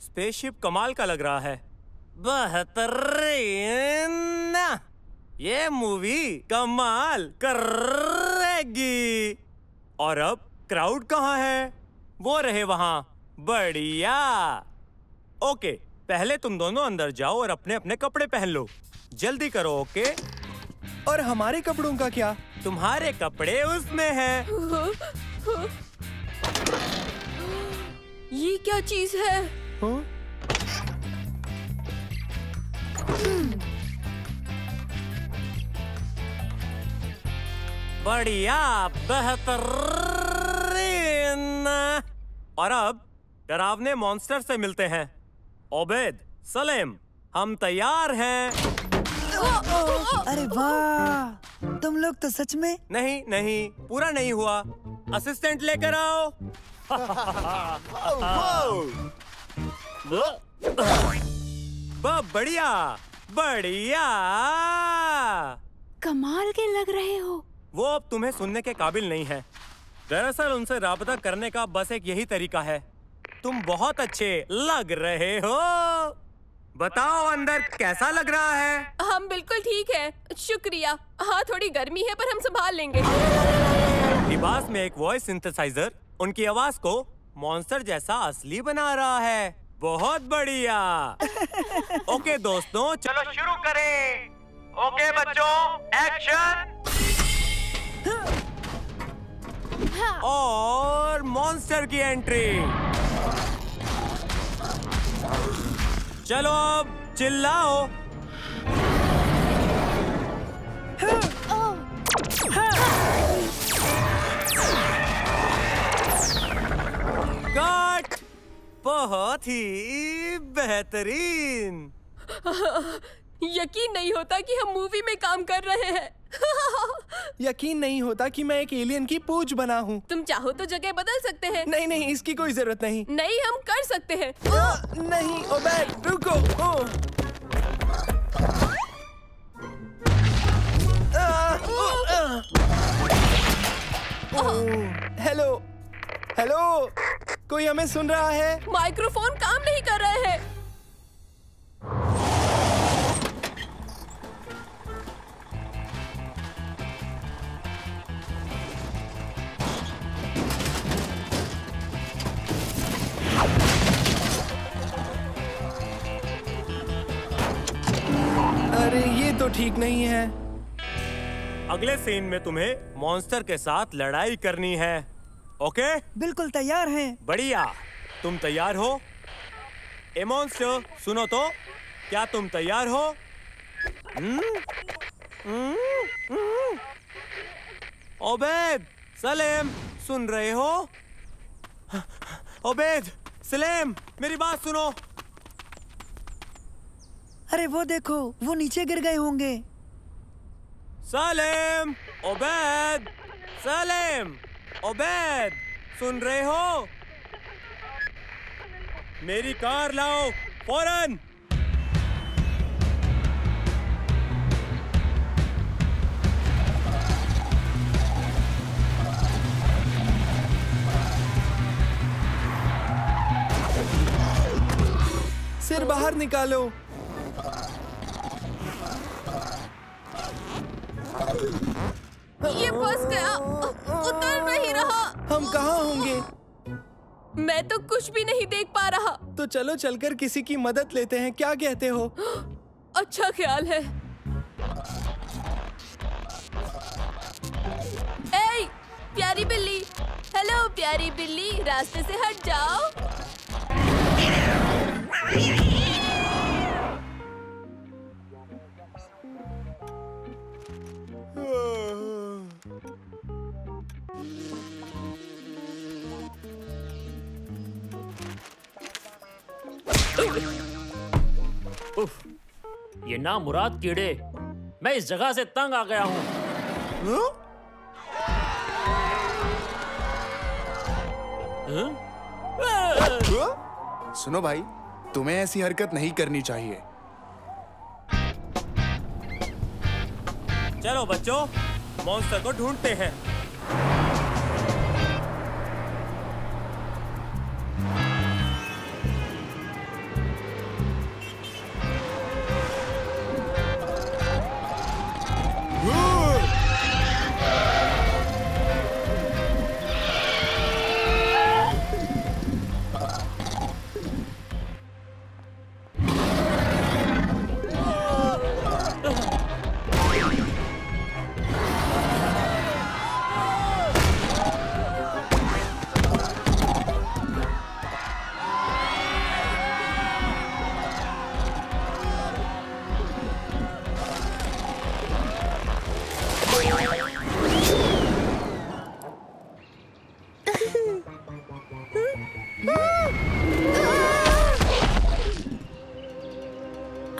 Spaceship कमाल का लग रहा है। बेहतरीन। ये मूवी कमाल करेगी। और अब क्राउड कहाँ है? वो रहे वहाँ। बढ़िया। ओके, पहले तुम दोनों अंदर जाओ और अपने अपने कपड़े पहन लो। जल्दी करो। ओके? और हमारे कपड़ों का क्या? तुम्हारे कपड़े उसमें हैं। ये क्या चीज है? बढ़िया, बेहतरीन। और अब डरावने मॉन्स्टर से मिलते हैं। ओबेद, सलेम, हम तैयार हैं। अरे वाह, तुम लोग तो सच में। नहीं, पूरा नहीं हुआ। असिस्टेंट लेकर आओ। बढ़िया बढ़िया। कमाल के लग रहे हो। वो अब तुम्हें सुनने के काबिल नहीं है। दरअसल उनसे राबता करने का बस एक यही तरीका है। तुम बहुत अच्छे लग रहे हो। बताओ अंदर कैसा लग रहा है? हम बिल्कुल ठीक है, शुक्रिया। हाँ, थोड़ी गर्मी है पर हम संभाल लेंगे। लिबास में एक वॉइस सिंथेसाइजर उनकी आवाज को मॉन्स्टर जैसा असली बना रहा है। बहुत बढ़िया। ओके दोस्तों, चलो शुरू करें। ओके बच्चों, एक्शन। और मॉन्स्टर की एंट्री। चलो अब चिल्लाओ। कट। बहुत ही बेहतरीन। यकीन नहीं होता कि हम मूवी में काम कर रहे हैं। यकीन नहीं होता कि मैं एक एलियन की पूंछ बना हूँ। तुम चाहो तो जगह बदल सकते हैं। नहीं, इसकी कोई जरूरत नहीं। नहीं, हम कर सकते हैं। नहीं ओबेद, रुको। हेलो, कोई हमें सुन रहा है? माइक्रोफोन काम नहीं कर रहे हैं। अरे ये तो ठीक नहीं है। अगले सीन में तुम्हें मॉन्स्टर के साथ लड़ाई करनी है। ओके? बिल्कुल तैयार हैं। बढ़िया। तुम तैयार हो? ए मॉन्स्टर, सुनो तो, क्या तुम तैयार हो? ओबेद, सलेम, सुन रहे हो? ओबेद, सलेम, मेरी बात सुनो। अरे वो देखो, वो नीचे गिर गए होंगे। सलेम, ओबेद, सलेम, ओबेद, सुन रहे हो? मेरी कार लाओ फौरन। सिर बाहर निकालो। ये फंस गया, उतर नहीं रहा। हम कहाँ होंगे? मैं तो कुछ भी नहीं देख पा रहा। तो चलो चलकर किसी की मदद लेते हैं, क्या कहते हो? अच्छा ख्याल है। ए, प्यारी बिल्ली। हेलो प्यारी बिल्ली, रास्ते से हट जाओ। उफ, ये नामुराद कीड़े। मैं इस जगह से तंग आ गया हूँ। सुनो भाई, तुम्हें ऐसी हरकत नहीं करनी चाहिए। चलो बच्चों, मॉन्स्टर को ढूंढते हैं।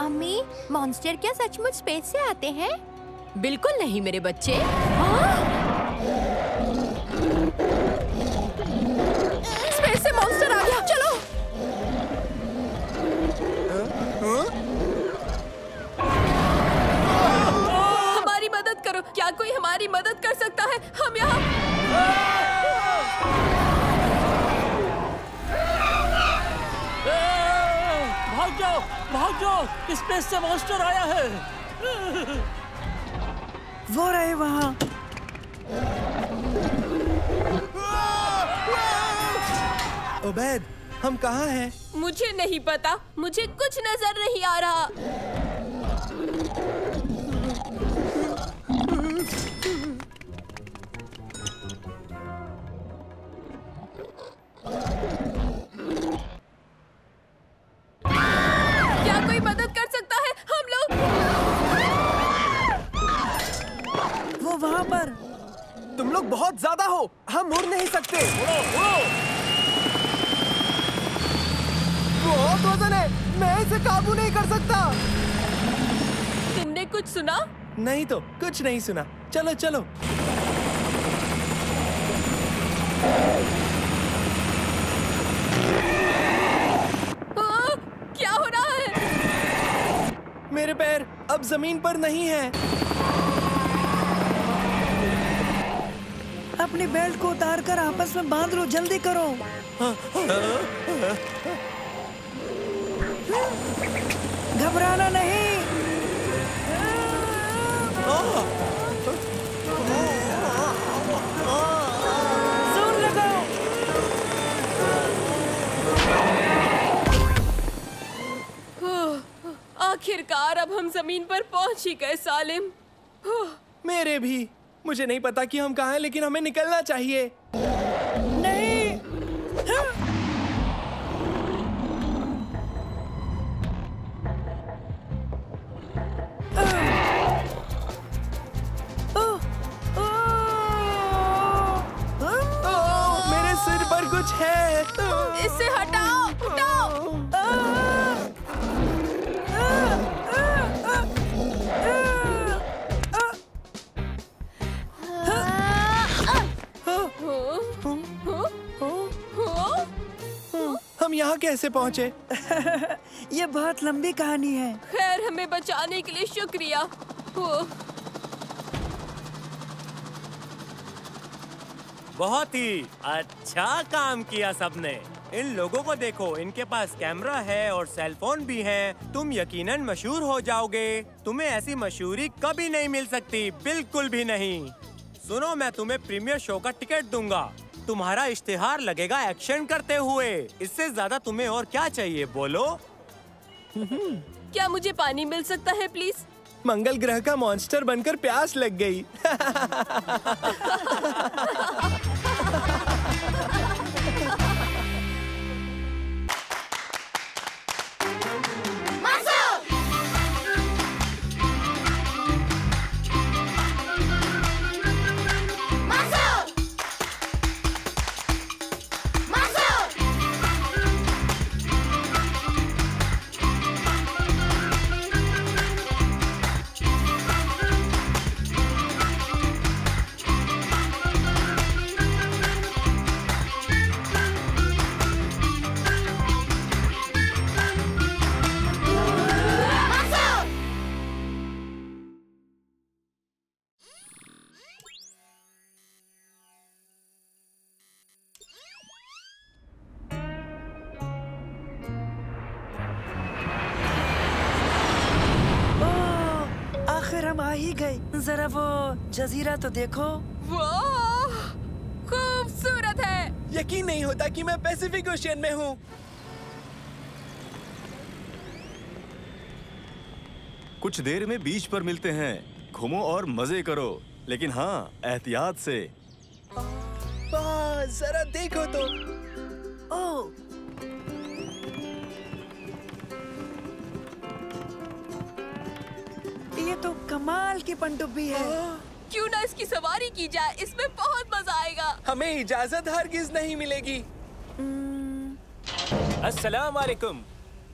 मम्मी, मॉन्स्टर क्या सचमुच स्पेस से आते हैं? बिल्कुल नहीं मेरे बच्चे। हाँ? स्पेस से मॉन्स्टर आ गया, चलो। हमारी मदद करो, क्या कोई हमारी मदद कर सकता है? हम यहाँ भाग जाओ, स्पेस से मॉन्स्टर आया है। वो रहे वहाँ। ओबैद, हम कहाँ हैं? मुझे नहीं पता, मुझे कुछ नजर नहीं आ रहा। क्या कोई मदद कर सकता है? हम लोग वो वहाँ पर। तुम लोग बहुत ज्यादा हो, हम मुड़ नहीं सकते। बहुत वजन है, मैं इसे काबू नहीं कर सकता। तुमने कुछ सुना? नहीं तो कुछ नहीं सुना। चलो चलो। क्या हो रहा है? मेरे पैर अब जमीन पर नहीं है। अपनी बेल्ट को उतार कर आपस में बांध लो, जल्दी करो। घबराना नहीं। जोर लगाओ। आखिरकार अब हम जमीन पर पहुंच ही गए सालिम। मेरे भी। मुझे नहीं पता कि हम कहाँ हैं, लेकिन हमें निकलना चाहिए। नहीं। मेरे सिर पर कुछ है। इसे हटाओ, हटाओ। हम यहाँ कैसे पहुँचे? ये बहुत लंबी कहानी है। खैर, हमें बचाने के लिए शुक्रिया। बहुत ही अच्छा काम किया सबने। इन लोगों को देखो, इनके पास कैमरा है और सेल फोन भी है। तुम यकीनन मशहूर हो जाओगे। तुम्हें ऐसी मशहूरी कभी नहीं मिल सकती, बिल्कुल भी नहीं। सुनो, मैं तुम्हें प्रीमियर शो का टिकट दूंगा। तुम्हारा इश्तिहार लगेगा एक्शन करते हुए। इससे ज्यादा तुम्हें और क्या चाहिए, बोलो? क्या मुझे पानी मिल सकता है प्लीज? मंगल ग्रह का मॉन्स्टर बनकर प्यास लग गई। हम आ ही गए। जरा वो जजीरा तो देखो। वाह, खूबसूरत है। यकीन नहीं होता कि मैं पैसिफिक ओशियन में हूँ। कुछ देर में बीच पर मिलते हैं। घूमो और मजे करो, लेकिन हाँ, एहतियात से। वाह, जरा देखो तो। ओह, ये तो कमाल की पनडुब्बी है। क्यों ना इसकी सवारी की जाए, इसमें बहुत मजा आएगा। हमें इजाजत हरगिज नहीं मिलेगी। अस्सलाम वालेकुम।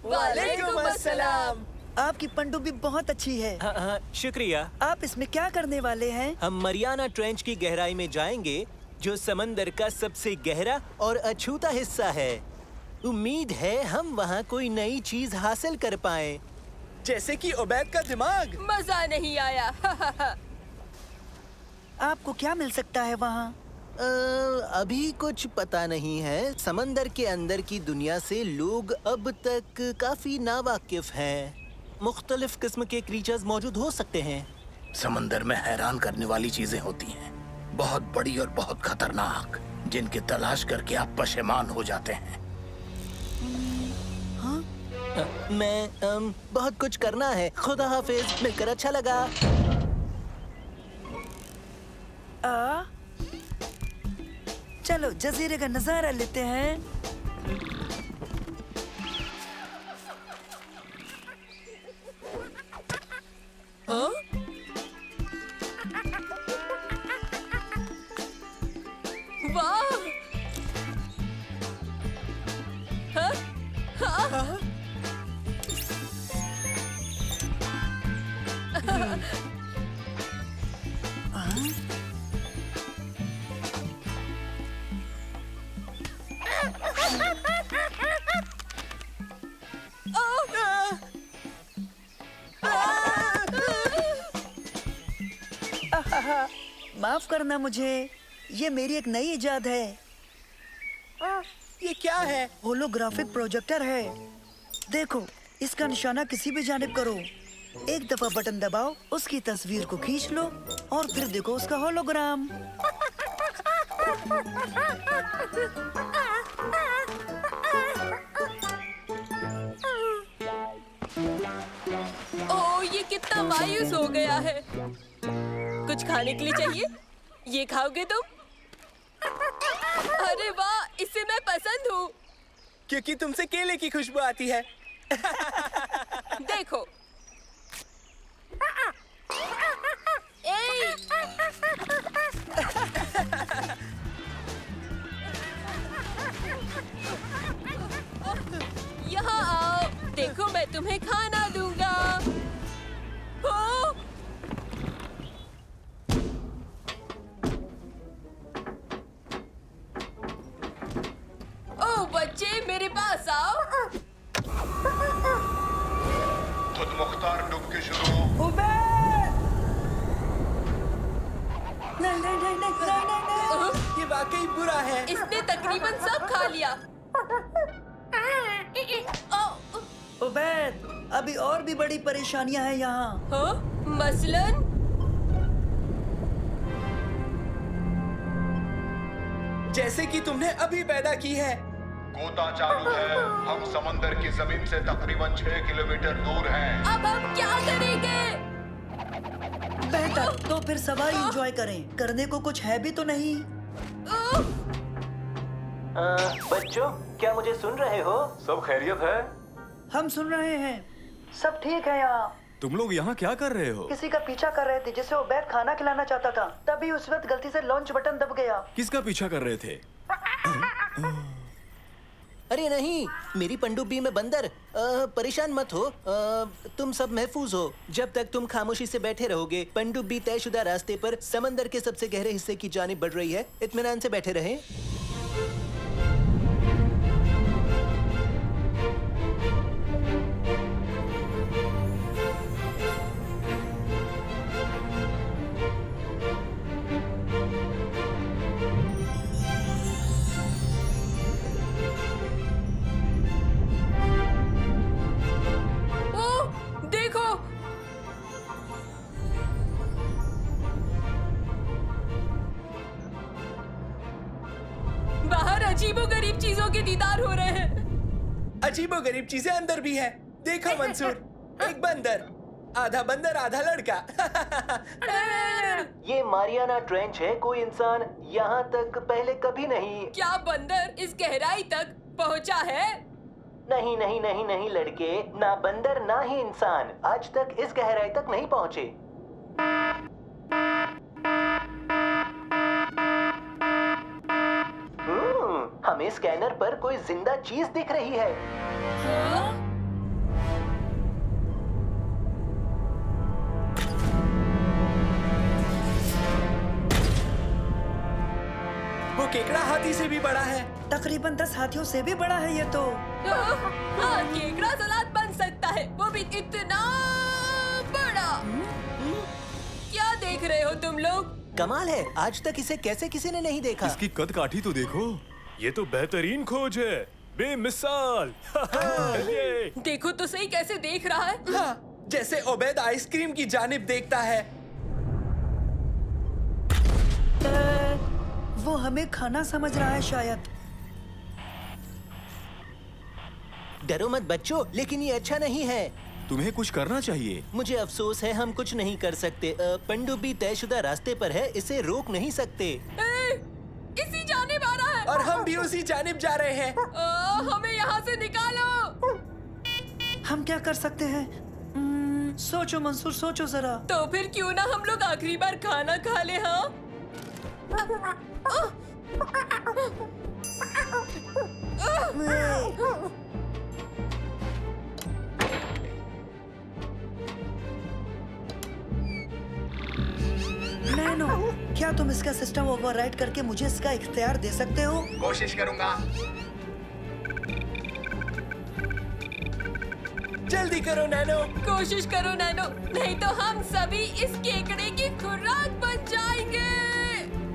वालेकुम अस्सलाम। आपकी पनडुब्बी बहुत अच्छी है। हाँ, शुक्रिया। आप इसमें क्या करने वाले हैं? हम मरियाना ट्रेंच की गहराई में जाएंगे, जो समंदर का सबसे गहरा और अछूता हिस्सा है। उम्मीद है हम वहाँ कोई नई चीज हासिल कर पाएं। जैसे कि उबैद का दिमाग। मजा नहीं आया। आपको क्या मिल सकता है वहाँ? अभी कुछ पता नहीं है। समंदर के अंदर की दुनिया से लोग अब तक काफी नावाकिफ हैं। मुख्तलिफ किस्म के क्रीचर्स मौजूद हो सकते हैं। समंदर में हैरान करने वाली चीजें होती हैं, बहुत बड़ी और बहुत खतरनाक, जिनकी तलाश करके आप पशेमान हो जाते हैं। मैं बहुत कुछ करना है। खुदा हाफिज, मिलकर अच्छा लगा। चलो जजीरे का नजारा लेते हैं। वाह! हाँ? हाँ? माफ करना मुझे, ये मेरी एक नई इजाद है। ये क्या है? होलोग्राफिक प्रोजेक्टर है। देखो, इसका निशाना किसी भी जानिब करो, एक दफा बटन दबाओ, उसकी तस्वीर को खींच लो और फिर देखो उसका होलोग्राम। ओह, ये कितना मायूस हो गया है। कुछ खाने के लिए चाहिए? ये खाओगे तुम? अरे वाह, इसे मैं पसंद हूँ। क्योंकि तुमसे केले की खुशबू आती है। देखो। ए! यहाँ आओ, देखो मैं तुम्हें खाना दूंगा। ओ! ओ बच्चे, मेरे पास आओ। खुद मुख्तार डुब के शुरू। नहीं। ये वाकई बुरा है। इसने तकरीबन सब खा लिया। उबैद, अभी और भी बड़ी परेशानियां हैं यहाँ। हाँ? मसलन? जैसे कि तुमने अभी पैदा की है। गोता चालू है। हम समंदर की जमीन से तकरीबन 6 किलोमीटर दूर हैं। अब हम क्या करेंगे? बेहतर तो फिर सवारी एंजॉय करें। करने को कुछ है भी तो नहीं। बच्चों, क्या मुझे सुन रहे हो? सब खैरियत है? हम सुन रहे हैं, सब ठीक है यहाँ। तुम लोग यहाँ क्या कर रहे हो? किसी का पीछा कर रहे थे जिसे उबैद खाना खिलाना चाहता था। तभी उस वक्त गलती से लॉन्च बटन दब गया। किसका पीछा कर रहे थे? अरे नहीं, मेरी पनडुब्बी में बंदर। परेशान मत हो, तुम सब महफूज हो। जब तक तुम खामोशी से बैठे रहोगे, पनडुब्बी तयशुदा रास्ते पर समंदर के सबसे गहरे हिस्से की जानिब बढ़ रही है। इत्मीनान से बैठे रहें। अजीबोगरीब चीजों के दीदार हो रहे हैं। अजीबोगरीब चीजें अंदर भी है। देखो मंसूर, एक बंदर, आधा बंदर आधा लड़का। ये मारियाना ट्रेंच है। कोई इंसान यहाँ तक पहले कभी नहीं। क्या बंदर इस गहराई तक पहुँचा है? नहीं नहीं नहीं नहीं लड़के, ना बंदर ना ही इंसान आज तक इस गहराई तक नहीं पहुँचे। हमें स्कैनर पर कोई जिंदा चीज दिख रही है। केकड़ा हाथी से भी बड़ा है। तकरीबन 10 हाथियों से भी बड़ा है ये तो। हाँ, केकड़ा सलाद बन सकता है, वो भी इतना बड़ा। क्या देख रहे हो तुम लोग? कमाल है, आज तक इसे कैसे किसी ने नहीं देखा। इसकी कद काठी तो देखो। ये तो बेहतरीन खोज है, बेमिसाल। देखो तो सही कैसे देख रहा है। हाँ, जैसे ओबैद आइसक्रीम की जानिब देखता है। वो हमें खाना समझ रहा है शायद। डरो मत बच्चों, लेकिन ये अच्छा नहीं है। तुम्हें कुछ करना चाहिए। मुझे अफसोस है, हम कुछ नहीं कर सकते। पनडुब्बी तयशुदा रास्ते पर है, इसे रोक नहीं सकते। इसी जानिब आ रहा है। और हम भी उसी जानिब जा रहे हैं। हमें यहाँ से निकालो। हम क्या कर सकते हैं? सोचो मंसूर, सोचो जरा। तो फिर क्यों ना हम लोग आखिरी बार खाना खा ले। हाँ, नैनो, क्या तुम इसका सिस्टम ओवरराइड करके मुझे इसका इख्तियार दे सकते हो? कोशिश करूंगा। जल्दी करो नैनो। कोशिश करो नैनो, नहीं तो हम सभी इस केकड़े की खुराक बन जाएंगे।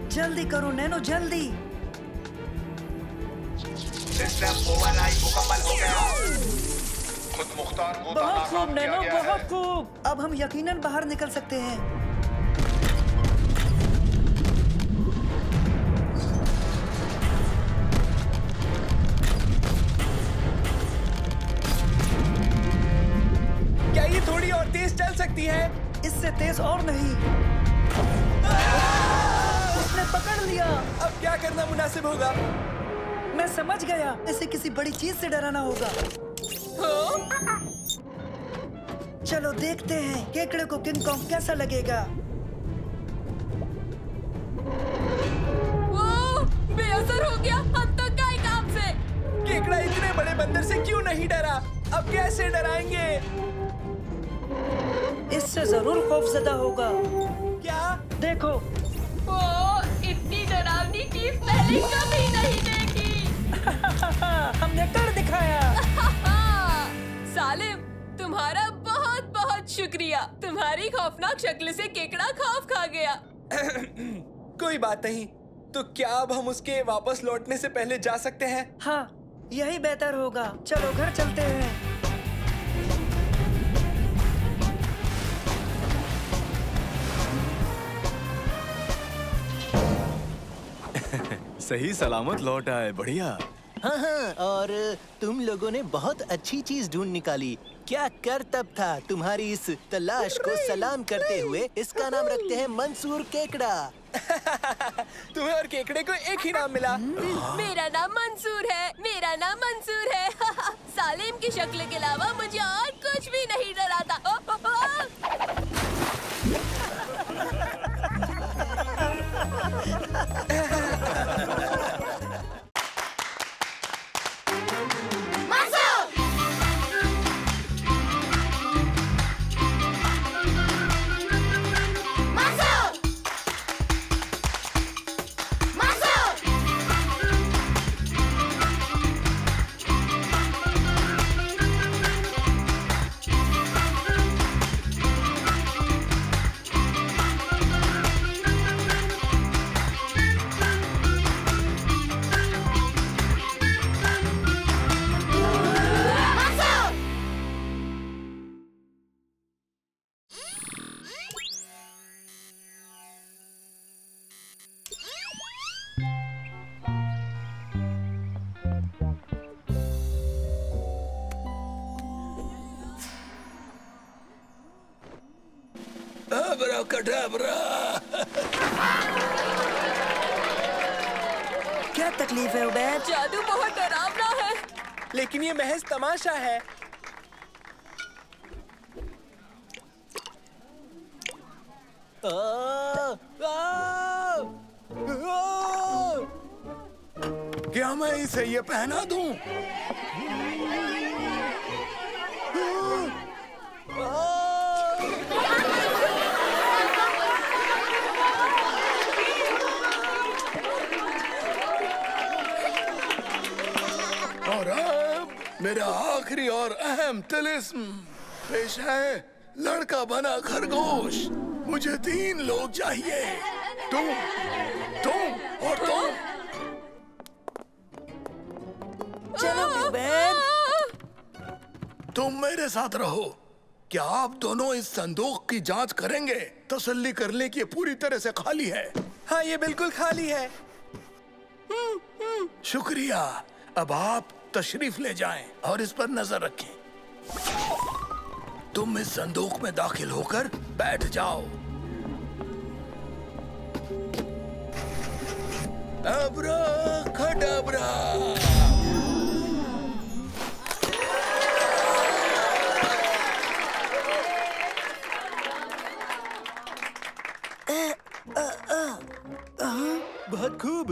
जल्दी करो नैनो, जल्दी। सिस्टम ओवरराइड मुकम्मल हो गया। खुद मुख्तार को बहुत खूब नैनो, बहुत खूब। अब हम यकीनन बाहर निकल सकते हैं। क्या ये थोड़ी और तेज चल सकती है? इससे तेज और नहीं। उसने पकड़ लिया। अब क्या करना मुनासिब होगा? मैं समझ गया, इसे किसी बड़ी चीज से डराना होगा। चलो देखते हैं केकड़े को किंग कॉन्ग कैसा लगेगा। वो बेअसर हो गया। हम तो गए काम से। केकड़ा इतने बड़े बंदर से क्यों नहीं डरा? अब कैसे डराएंगे? इससे जरूर खौफजदा होगा। क्या? देखो, वो इतनी डरावनी चीज पहले कभी नहीं देखी। हमने कर दिखाया। सालिम, तुम्हारा बहुत बहुत शुक्रिया। तुम्हारी खौफनाक शक्ल से केकड़ा खौफ खा गया। कोई बात नहीं। तो क्या अब हम उसके वापस लौटने से पहले जा सकते हैं? हाँ, यही बेहतर होगा। चलो घर चलते हैं। सही सलामत लौट आए, बढ़िया। हाँ हाँ, और तुम लोगों ने बहुत अच्छी चीज ढूंढ निकाली। क्या करतब था तुम्हारी इस तलाश को सलाम करते हुए इसका नाम रखते हैं मंसूर केकड़ा। तुम्हें और केकड़े को एक ही नाम मिला। मेरा नाम मंसूर है, मेरा नाम मंसूर है। सालिम की शक्ल के अलावा मुझे और कुछ भी नहीं डराता। क्या तकलीफ है उबैद? जादू बहुत डरावना है। लेकिन ये महज तमाशा है। क्या मैं इसे ये पहना दूं? आखिरी और अहम तिलिस्म पेश है, लड़का बना खरगोश। मुझे 3 लोग चाहिए, तुम और तुम। चलो बिग बैन। तुम मेरे साथ रहो। क्या आप दोनों इस संदूक की जांच करेंगे? तसल्ली कर ले कि ये पूरी तरह से खाली है। हाँ, ये बिल्कुल खाली है। शुक्रिया। अब आप तशरीफ ले जाएं और इस पर नजर रखें। तुम इस संदूक में दाखिल होकर बैठ जाओ। अब्रा खडबरा। बहुत खूब।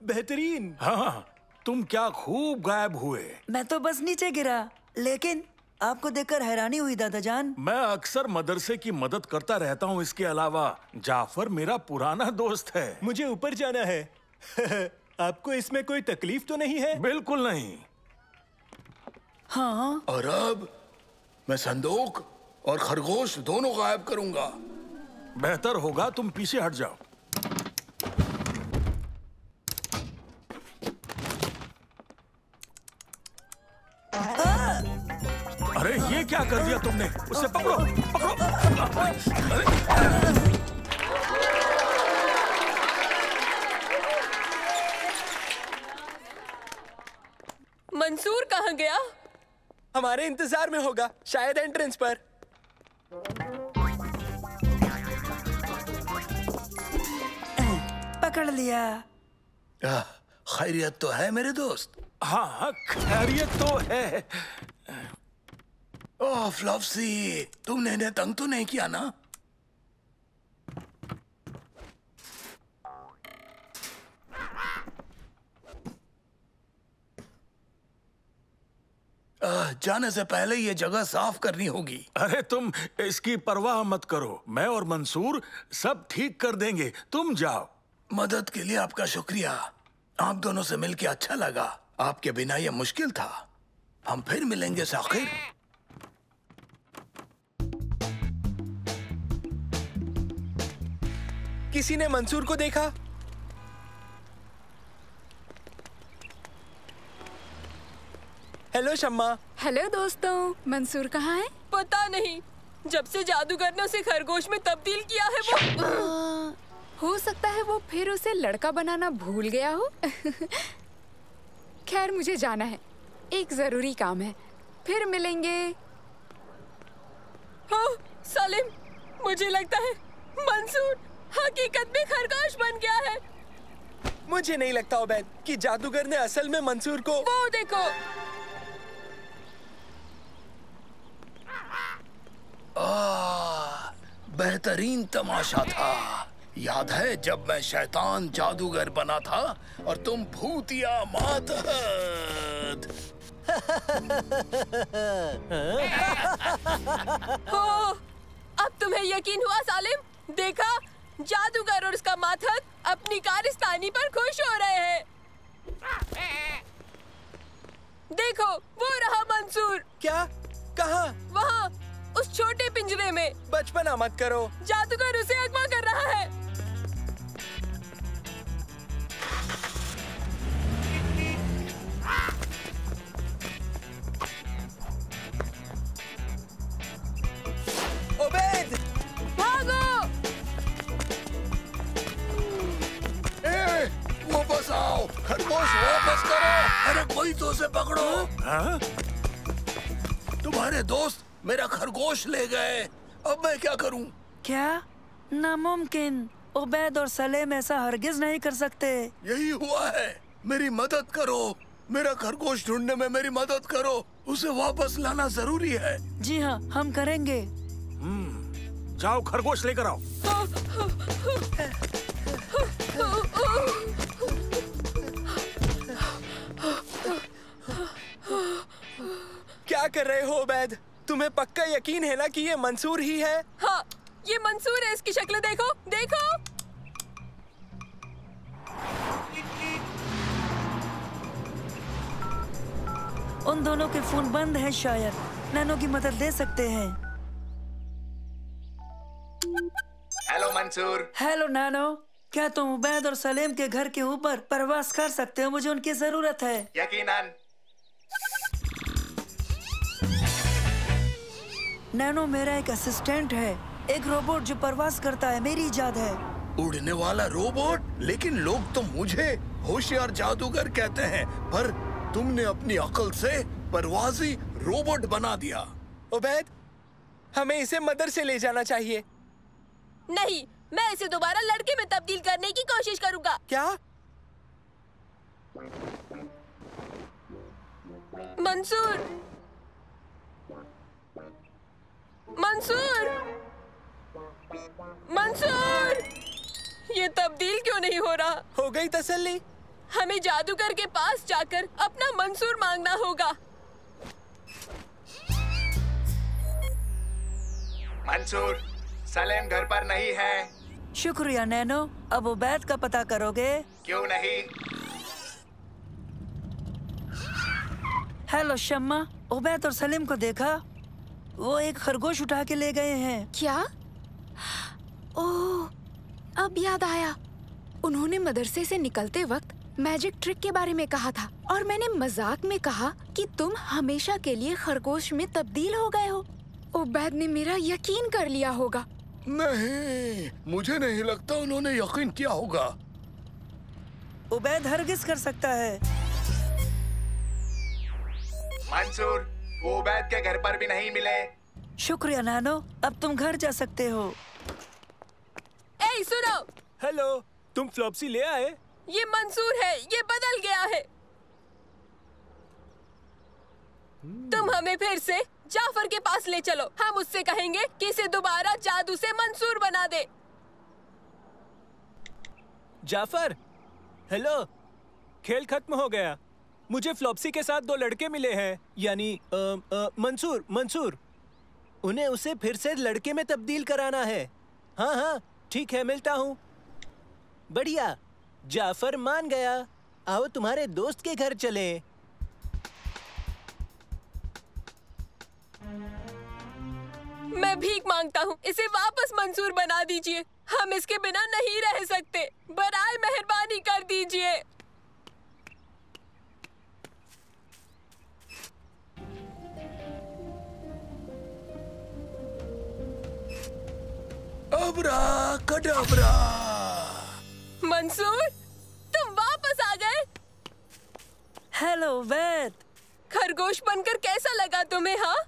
बेहतरीन। हाँ, तुम क्या खूब गायब हुए। मैं तो बस नीचे गिरा, लेकिन आपको देखकर हैरानी हुई दादाजान। मैं अक्सर मदरसे की मदद करता रहता हूँ। इसके अलावा जाफर मेरा पुराना दोस्त है। मुझे ऊपर जाना है। आपको इसमें कोई तकलीफ तो नहीं है? बिल्कुल नहीं। हाँ। और अब मैं संदूक और खरगोश दोनों गायब करूंगा। बेहतर होगा तुम पीछे हट जाओ। अरे ये क्या कर दिया तुमने? उसे पकड़ो, पकड़ो। मंसूर कहाँ गया? हमारे इंतजार में होगा, शायद एंट्रेंस पर। पकड़ लिया। खैरियत तो है मेरे दोस्त? हाँ, खैरियत तो है। ओह फ्लॉप्सी, तुमने इन्हें तंग तो नहीं किया ना? जाने से पहले ये जगह साफ करनी होगी। अरे तुम इसकी परवाह मत करो, मैं और मंसूर सब ठीक कर देंगे। तुम जाओ। मदद के लिए आपका शुक्रिया। आप दोनों से मिलकर अच्छा लगा। आपके बिना ये मुश्किल था। हम फिर मिलेंगे साखिर। किसी ने मंसूर को देखा? हेलो शम्मा। हेलो दोस्तों, मंसूर कहाँ है? पता नहीं। जब से जादूगर ने उसे खरगोश में तब्दील किया है वो हो सकता है वो फिर उसे लड़का बनाना भूल गया हो। खैर मुझे जाना है, एक जरूरी काम है। फिर मिलेंगे। हाँ, सलीम, मुझे लगता है मंसूर हकीकत में खरगोश बन गया है। मुझे नहीं लगता उबैद कि जादूगर ने असल में मंसूर को। वो देखो। बेहतरीन तमाशा था। याद है जब मैं शैतान जादूगर बना था और तुम भूतिया मातहत। अब तुम्हें यकीन हुआ सालिम? देखा, जादूगर और उसका मातहत अपनी कारस्तानी पर खुश हो रहे हैं। देखो, वो रहा मंसूर। क्या? कहाँ? वहाँ, उस छोटे पिंजरे में। बचपना मत करो। जादूगर उसे अगवा कर रहा है। उबैद! भागो! वापस आओ, खरगोश वापस करो। अरे कोई तो उसे पकड़ो। हाँ? तुम्हारे दोस्त मेरा खरगोश ले गए। अब मैं क्या करूं? क्या? नामुमकिन। उबैद और सलेम ऐसा हरगिज नहीं कर सकते। यही हुआ है। मेरी मदद करो। मेरा खरगोश ढूंढने में मेरी मदद करो। उसे वापस लाना जरूरी है। जी हाँ, हम करेंगे। जाओ खरगोश लेकर आओ। क्या कर रहे हो उबैद? तुम्हें पक्का यकीन है ना कि ये मंसूर ही है? हाँ, ये मंसूर है। इसकी शक्ल देखो, देखो। उन दोनों के फोन बंद हैं शायद। नैनो की मदद ले सकते हैं। हेलो मंसूर। हेलो नैनो, क्या तुम उबैद और सलीम के घर के ऊपर प्रवास कर सकते हो? मुझे उनकी जरूरत है। यकीनन। नैनो मेरा एक असिस्टेंट है, एक रोबोट जो प्रवास करता है, मेरी इजाद है। उड़ने वाला रोबोट? लेकिन लोग तो मुझे होशियार जादूगर कहते हैं, पर तुमने अपनी अकल से परवाजी रोबोट बना दिया। उबैद, हमें इसे मदर से ले जाना चाहिए। नहीं, मैं इसे दोबारा लड़के में तब्दील करने की कोशिश करूंगा। क्या? मंसूर, मंसूर, मंसूर, ये तब्दील क्यों नहीं हो रहा? हो गई तसल्ली? हमें जादूगर के पास जाकर अपना मंसूर मांगना होगा। मंसूर, सलेम घर पर नहीं है। शुक्रिया नैनो। अब उबैद का पता करोगे? क्यों नहीं? हेलो शम्मा, उबैद और सलीम को देखा? वो एक खरगोश उठा के ले गए हैं। क्या? ओह, अब याद आया। उन्होंने मदरसे से निकलते वक्त मैजिक ट्रिक के बारे में कहा था और मैंने मजाक में कहा कि तुम हमेशा के लिए खरगोश में तब्दील हो गए हो। उबैद ने मेरा यकीन कर लिया होगा। नहीं, मुझे नहीं लगता उन्होंने यकीन किया होगा। उबैद हरगिज कर सकता है। मंसूर, वो उबैद के घर पर भी नहीं मिले। शुक्रिया नैनो, अब तुम घर जा सकते हो। ए, सुनो। हेलो, तुम फ्लॉप्सी ले आए? ये मंसूर है, ये बदल गया है। तुम हमें फिर से जाफर के पास ले चलो। हम उससे कहेंगे कि इसे दोबारा जादू से मंसूर बना दे। जाफर, हेलो। खेल खत्म हो गया। मुझे फ्लॉप्सी के साथ 2 लड़के मिले हैं, यानी मंसूर। उन्हें उसे फिर से लड़के में तब्दील कराना है। हाँ हाँ, ठीक है, मिलता हूँ। बढ़िया, जाफर मान गया। आओ तुम्हारे दोस्त के घर चले। मैं भीख मांगता हूँ, इसे वापस मंसूर बना दीजिए। हम इसके बिना नहीं रह सकते। बराए मेहरबानी कर दीजिए। अबरा कडबरा। मंसूर, तुम वापस आ गए। हेलो वैद। खरगोश बनकर कैसा लगा तुम्हें? हाँ,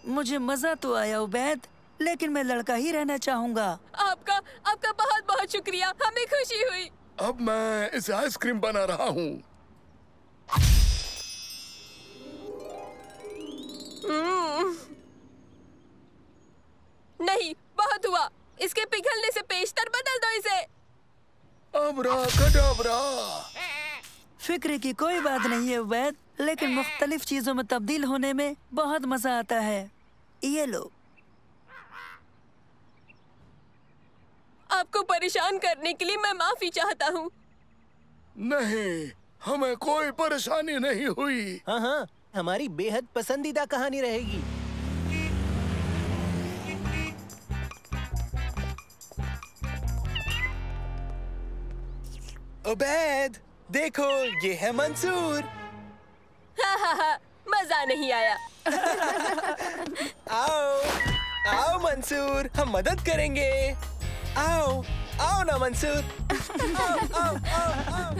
मुझे मजा तो आया उबैद, लेकिन मैं लड़का ही रहना चाहूँगा। आपका बहुत बहुत शुक्रिया, हमें खुशी हुई। अब मैं इसे आइसक्रीम बना रहा हूँ। नहीं, बहुत हुआ। इसके पिघलने से पेशतर बदल दो इसे। अबरा कडबरा। फिक्र की कोई बात नहीं है उबैद, लेकिन मुख्तलिफ चीजों में तब्दील होने में बहुत मजा आता है। ये लो। आपको परेशान करने के लिए मैं माफी चाहता हूँ। नहीं, हमें कोई परेशानी नहीं हुई। हाँ हाँ, हमारी बेहद पसंदीदा कहानी रहेगी। उबैद, देखो, ये है मंसूर। हाँ, मजा नहीं आया। आओ मंसूर, हम मदद करेंगे। आओ ना मंसूर। आओ।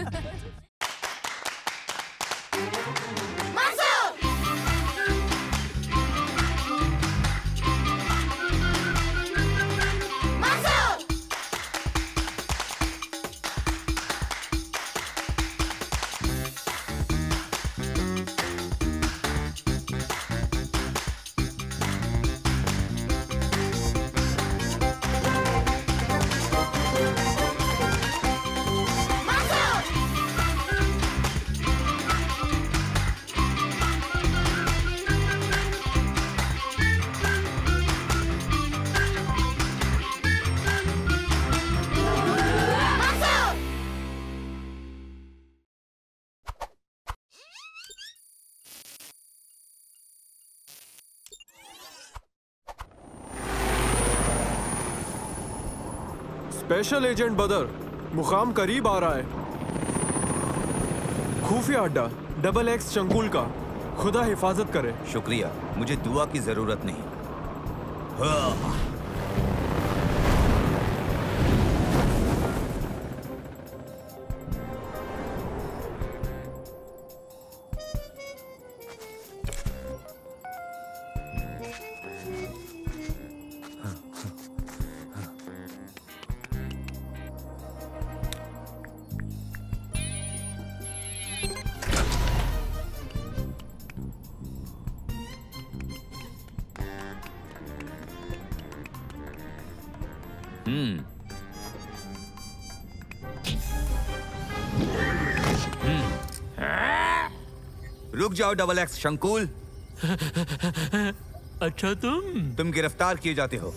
स्पेशल एजेंट बदर, मुकाम करीब आ रहा है। खुफिया अड्डा XX शंकुल का। खुदा हिफाजत करे। शुक्रिया, मुझे दुआ की जरूरत नहीं। हाँ। रुक जाओ XX शंकुल। अच्छा तुम गिरफ्तार किए जाते हो।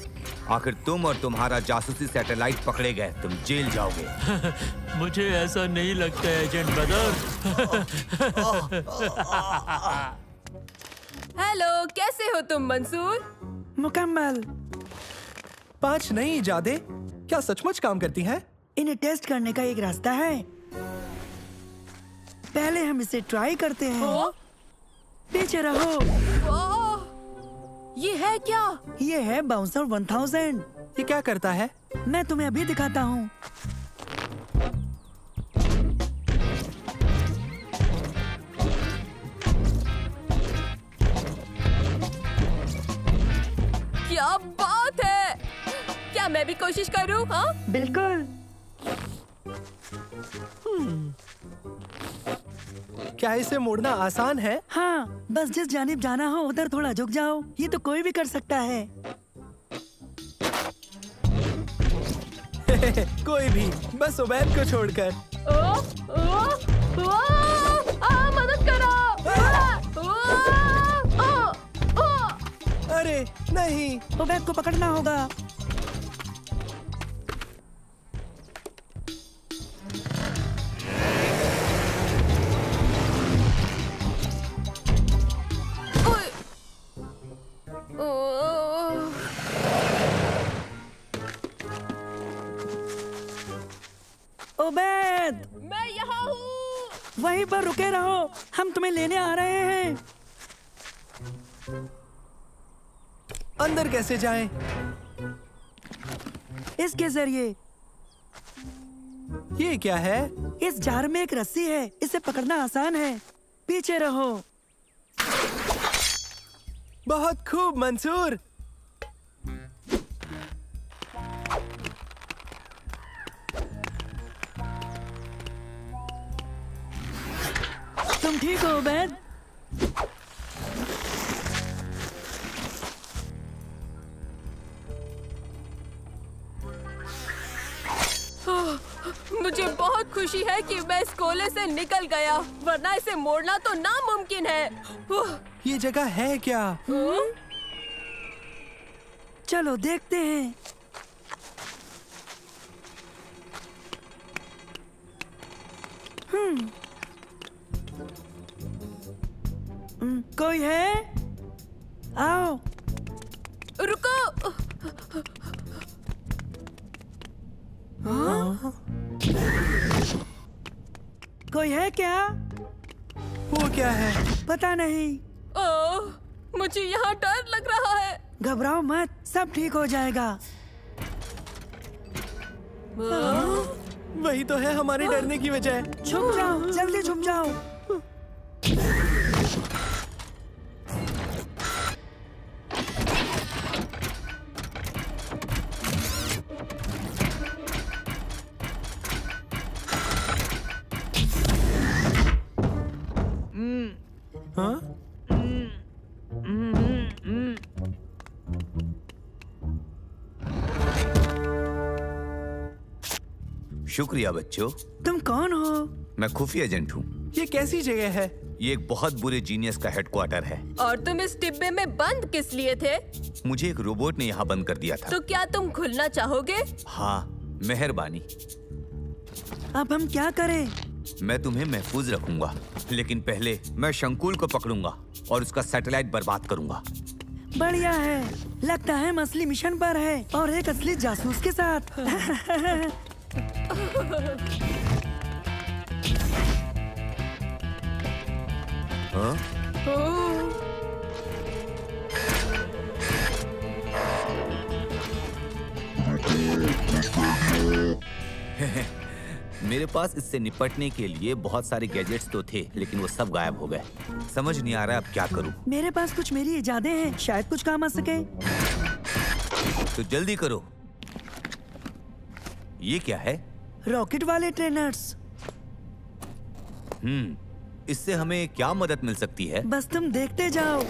आखिर तुम और तुम्हारा जासूसी सैटेलाइट पकड़े गए, तुम जेल जाओगे। मुझे ऐसा नहीं लगता एजेंट बदर। हेलो, कैसे हो तुम मंसूर? मुकम्मल। 5 नई इजादें क्या सचमुच काम करती हैं? इन्हें टेस्ट करने का एक रास्ता है। पहले हम इसे ट्राई करते हैं। पीछे रहो। ये है क्या? ये है बाउंसर 1000। ये क्या करता है? मैं तुम्हें अभी दिखाता हूँ। क्या बात है! क्या मैं भी कोशिश करूँ? हाँ? बिल्कुल। क्या इसे मोड़ना आसान है? हाँ, बस जिस जानिब जाना हो उधर थोड़ा झुक जाओ। ये तो कोई भी कर सकता है। कोई भी, बस उबैद को छोड़कर। मदद करो! अरे नहीं, उबैद को पकड़ना होगा। उबैद, मैं यहाँ हूँ। वहीं पर रुके रहो, हम तुम्हें लेने आ रहे हैं। अंदर कैसे जाएं? इसके जरिए। ये क्या है? इस जार में एक रस्सी है, इसे पकड़ना आसान है। पीछे रहो। बहुत खूब मंसूर। तुम ठीक हो उबैद? मुझे बहुत खुशी है कि मैं इस कोले से निकल गया, वरना इसे मोड़ना तो नामुमकिन है। ये जगह है क्या? चलो देखते हैं। कोई है? आओ। रुको। कोई है क्या? वो क्या है? पता नहीं। ओह, मुझे यहाँ डर लग रहा है। घबराओ मत, सब ठीक हो जाएगा। वही तो है हमारे डरने की वजह। छुप जाओ, जल्दी छुप जाओ। हाँ? शुक्रिया बच्चों। तुम कौन हो? मैं खुफिया एजेंट हूँ। ये कैसी जगह है? ये एक बहुत बुरे जीनियस का हेडक्वार्टर है। और तुम इस डिब्बे में बंद किस लिए थे? मुझे एक रोबोट ने यहाँ बंद कर दिया था। तो क्या तुम खुलना चाहोगे? हाँ, मेहरबानी। अब हम क्या करें? मैं तुम्हें महफूज रखूंगा, लेकिन पहले मैं शंकुल को पकड़ूंगा और उसका सैटेलाइट बर्बाद करूंगा। बढ़िया है। लगता है हम असली मिशन पर है और एक असली जासूस के साथ। मेरे पास इससे निपटने के लिए बहुत सारे गैजेट्स तो थे, लेकिन वो सब गायब हो गए। समझ नहीं आ रहा अब क्या करूं। मेरे पास कुछ मेरी इजादें हैं, शायद कुछ काम आ सके। तो जल्दी करो। ये क्या है? रॉकेट वाले ट्रेनर्स। इससे हमें क्या मदद मिल सकती है? बस तुम देखते जाओ।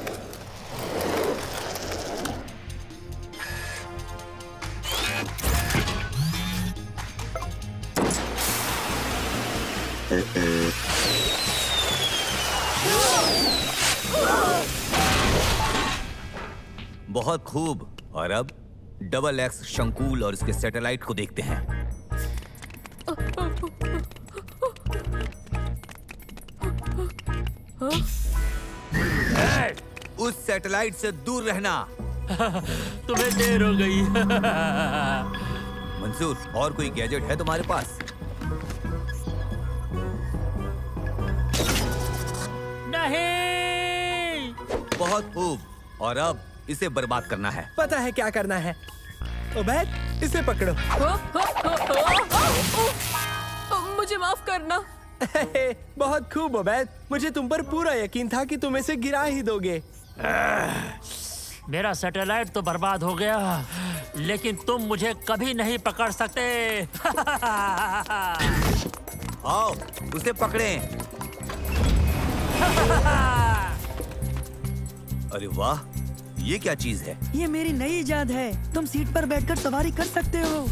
बहुत खूब। और अब डबल एक्स शंकूल और इसके सैटेलाइट को देखते हैं। उस सैटेलाइट से दूर रहना। तुम्हें देर हो गई। मंसूर, और कोई गैजेट है तुम्हारे पास? नहीं। बहुत खूब। और अब इसे बर्बाद करना है। पता है क्या करना है। उबैद, इसे पकड़ो। मुझे माफ करना। बहुत खूब उबैद, मुझे तुम पर पूरा यकीन था कि तुम इसे गिरा ही दोगे। मेरा सैटेलाइट तो बर्बाद हो गया, लेकिन तुम मुझे कभी नहीं पकड़ सकते। आओ, उसे पकड़ें। अरे वाह, ये क्या चीज है? ये मेरी नई इजाद है। तुम सीट पर बैठकर सवारी कर सकते हो।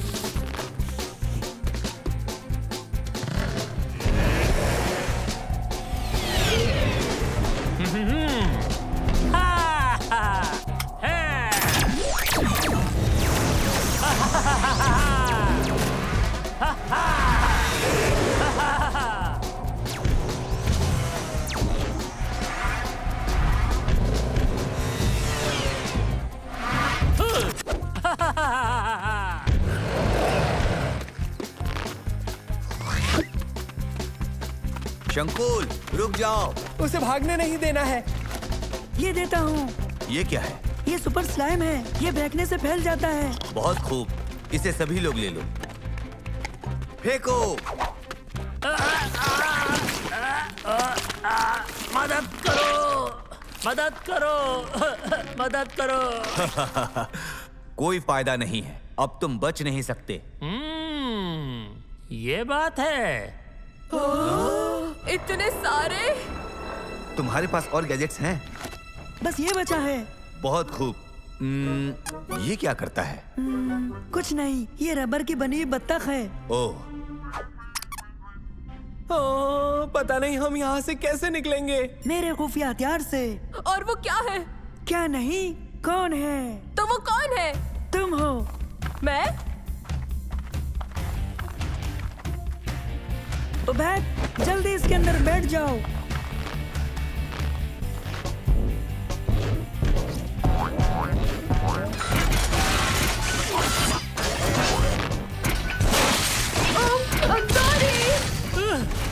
शंकुल, रुक जाओ। उसे भागने नहीं देना है। ये देता हूँ। ये क्या है? ये सुपर स्लाइम है। ये फेंकने से फैल जाता है। बहुत खूब, इसे सभी लोग ले लो। फेंको। मदद करो, मदद करो, मदद करो। कोई फायदा नहीं है, अब तुम बच नहीं सकते। ये बात है। इतने सारे? तुम्हारे पास और गैजेट्स हैं? बस ये बचा है। बहुत खूब। ये क्या करता है? कुछ नहीं, ये रबर की बनी हुई बत्तख है। ओह, पता नहीं हम यहाँ से कैसे निकलेंगे। मेरे खुफिया हथियार से। और वो क्या है? क्या नहीं, कौन है? तो वो कौन है? तुम हो। मैं? उबैद, जल्दी इसके अंदर बैठ जाओ।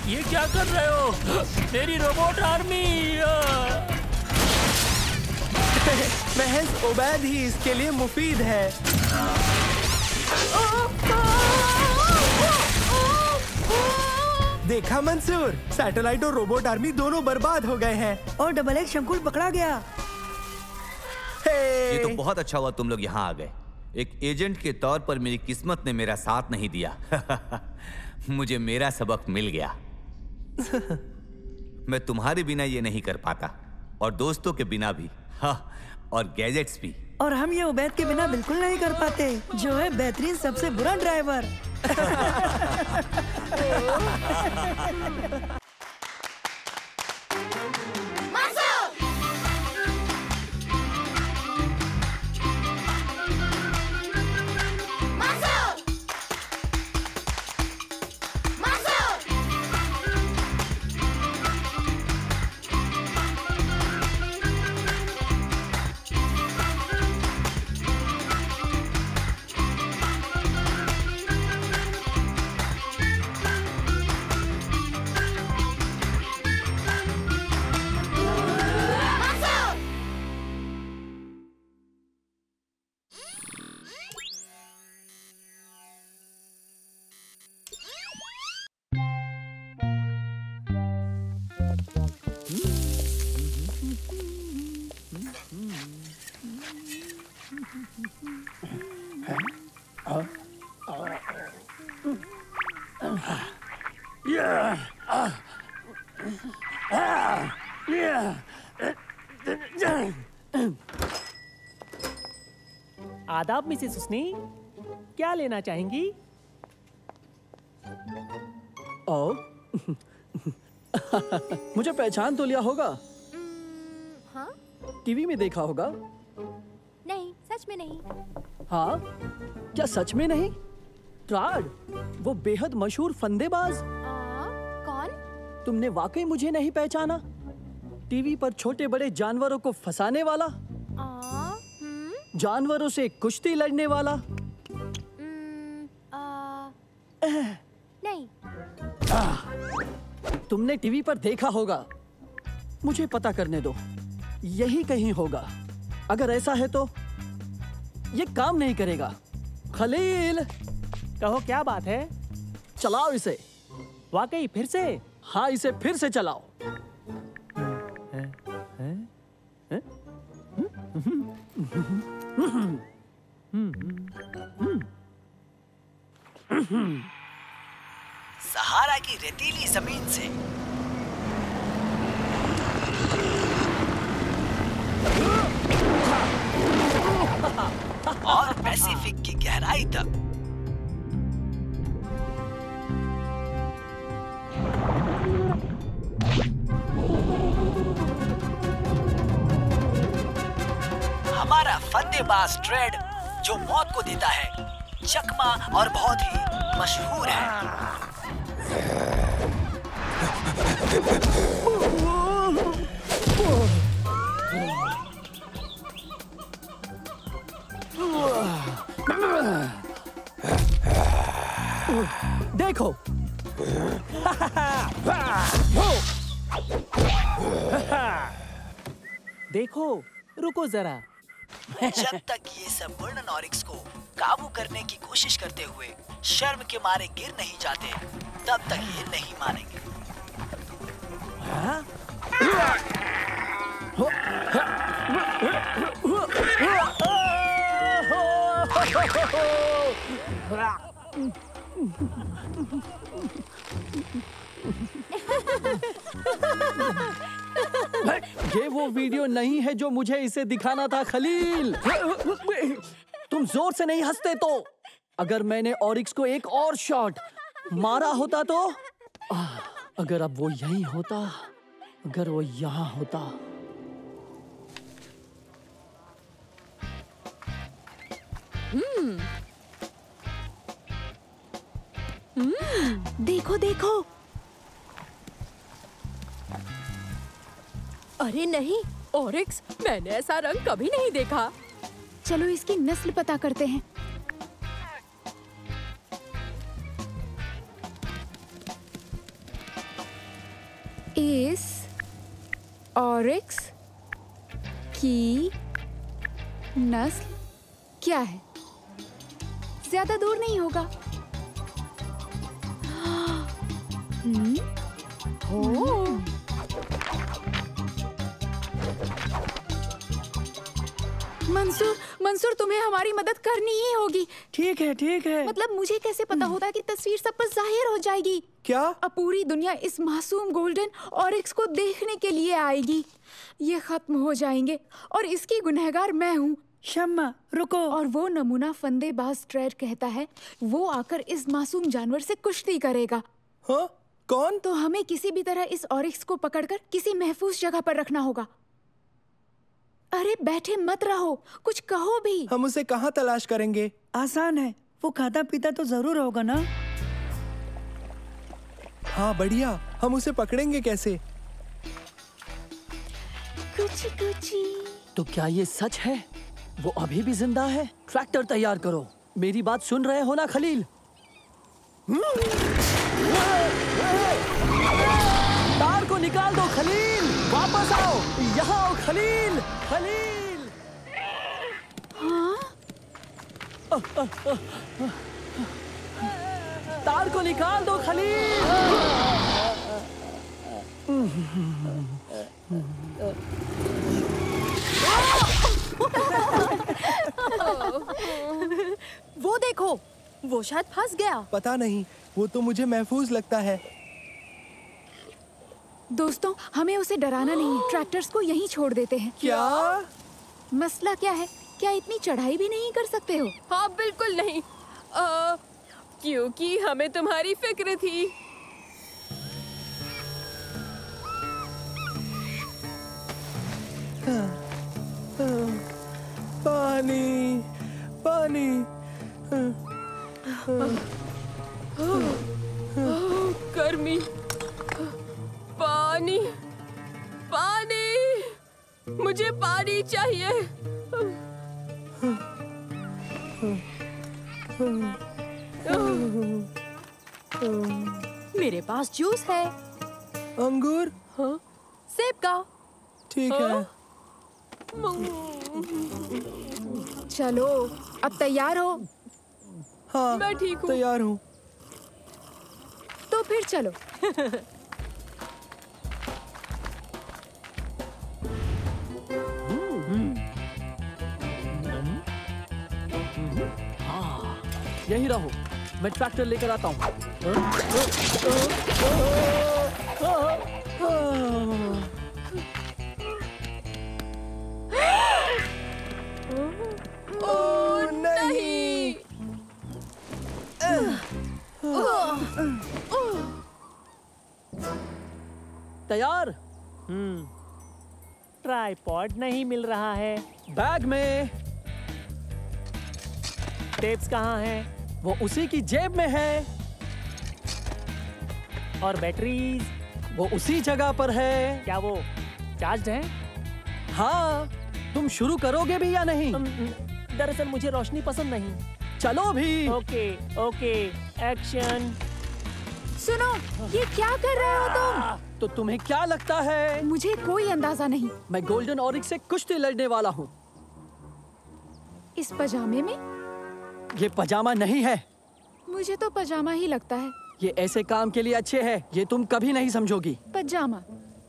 ये क्या कर रहे हो? मेरी रोबोट आर्मी। महज उबैद ही इसके लिए मुफीद है। देखा मंसूर, सैटेलाइट और रोबोट आर्मी दोनों बर्बाद हो गए हैं और डबल एक्स शंकुल पकड़ा गया। ये तो बहुत अच्छा हुआ तुम लोग यहाँ आ गए। एक एजेंट के तौर पर मेरी किस्मत ने मेरा साथ नहीं दिया। मुझे मेरा सबक मिल गया। मैं तुम्हारे बिना ये नहीं कर पाता, और दोस्तों के बिना भी। हाँ, और गैजेट्स भी। और हम ये उबैद के बिना बिल्कुल नहीं कर पाते, जो है बेहतरीन सबसे बुरा ड्राइवर। आदाब मिसेस हुस्नी, क्या लेना चाहेंगी? ओ, मुझे पहचान तो लिया होगा। हाँ? टीवी में देखा होगा। नहीं, सच में नहीं। हाँ? क्या सच में नहीं? ट्राड, वो बेहद मशहूर फंदेबाज। कौन? तुमने वाकई मुझे नहीं पहचाना? टीवी पर छोटे बड़े जानवरों को फंसाने वाला, जानवरों से कुश्ती लड़ने वाला। नहीं। तुमने टीवी पर देखा होगा। मुझे पता करने दो, यही कहीं होगा। अगर ऐसा है तो ये काम नहीं करेगा। खलील, कहो क्या बात है? चलाओ इसे। वाकई फिर से? हाँ, इसे फिर से चलाओ। सहारा की रेतीली जमीन से और पैसिफिक की गहराई तक हमारा फंदेबाज ट्रेड जो मौत को देता है, चकमा और बहुत ही मशहूर है। देखो, देखो, रुको जरा। जब तक ये सब वर्णन ऑरिक्स को काबू करने की कोशिश करते हुए शर्म के मारे गिर नहीं जाते, तब तक ये नहीं मानेंगे। ये वो वीडियो नहीं है जो मुझे इसे दिखाना था खलील। तुम जोर से नहीं हंसते तो। अगर मैंने ऑरिक्स को एक और शॉट मारा होता तो, अगर अब वो यहीं होता, अगर वो यहाँ होता। देखो देखो। अरे नहीं, ऑरिक्स, मैंने ऐसा रंग कभी नहीं देखा। चलो इसकी नस्ल पता करते हैं। इस ऑरिक्स की नस्ल क्या है? ज्यादा दूर नहीं होगा। मंसूर, तुम्हें हमारी मदद करनी ही होगी। ठीक है, ठीक है। मतलब मुझे कैसे पता होता कि तस्वीर सब पर जाहिर हो जाएगी? क्या? अब पूरी दुनिया इस मासूम गोल्डन ऑरिक्स को देखने के लिए आएगी। ये खत्म हो जाएंगे और इसकी गुनहगार मैं हूँ। शम्मा, रुको। और वो नमूना फंदेबाज ट्रेड कहता है वो आकर इस मासूम जानवर से कुश्ती करेगा। हाँ? कौन? तो हमें किसी भी तरह इस ऑरिक्स को पकड़कर किसी महफूज जगह पर रखना होगा। अरे बैठे मत रहो, कुछ कहो भी। हम उसे कहाँ तलाश करेंगे? आसान है, वो खाता पीता तो जरूर होगा ना। हाँ बढ़िया, हम उसे पकड़ेंगे कैसे? कुछ। तो क्या ये सच है? वो अभी भी जिंदा है? ट्रैक्टर तैयार करो। मेरी बात सुन रहे हो ना खलील? तार को निकाल दो खलील। वापस आओ, यहाँ आओ खलील। खलील। हाँ? तार को निकाल दो खलील। वो शायद फंस गया। पता नहीं, वो तो मुझे महफूज लगता है। दोस्तों, हमें उसे डराना नहीं है। ट्रैक्टर्स को यहीं छोड़ देते हैं। क्या? मसला क्या है? क्या इतनी चढ़ाई भी नहीं कर सकते हो? हाँ बिल्कुल नहीं, क्योंकि हमें तुम्हारी फिक्र थी। पानी, पानी। गर्मी, पानी, पानी, मुझे पानी चाहिए। मेरे पास जूस है। अंगूर? हाँ? सेब का। ठीक है। चलो, अब तैयार हो? हाँ, मैं ठीक हूँ। तैयार हूँ। तो फिर चलो। यही रहो, मैं ट्रैक्टर लेकर आता हूँ। ओह नहीं! तैयार? ट्राइपॉड नहीं मिल रहा है। बैग में। टेप्स कहाँ हैं? वो उसी की जेब में है। और बैटरीज? वो उसी जगह पर है। क्या वो चार्ज है? हाँ, तुम शुरू करोगे भी या नहीं? दरअसल मुझे रोशनी पसंद नहीं। चलो भी। Okay, okay, action. सुनो, ये क्या कर रहे हो तुम? तो तुम्हें क्या लगता है? मुझे कोई अंदाजा नहीं। मैं गोल्डन ऑरिक्स से कुश्ती लड़ने वाला हूँ। इस पजामे में? ये पजामा नहीं है। मुझे तो पजामा ही लगता है। ये ऐसे काम के लिए अच्छे है, ये तुम कभी नहीं समझोगी। पजामा।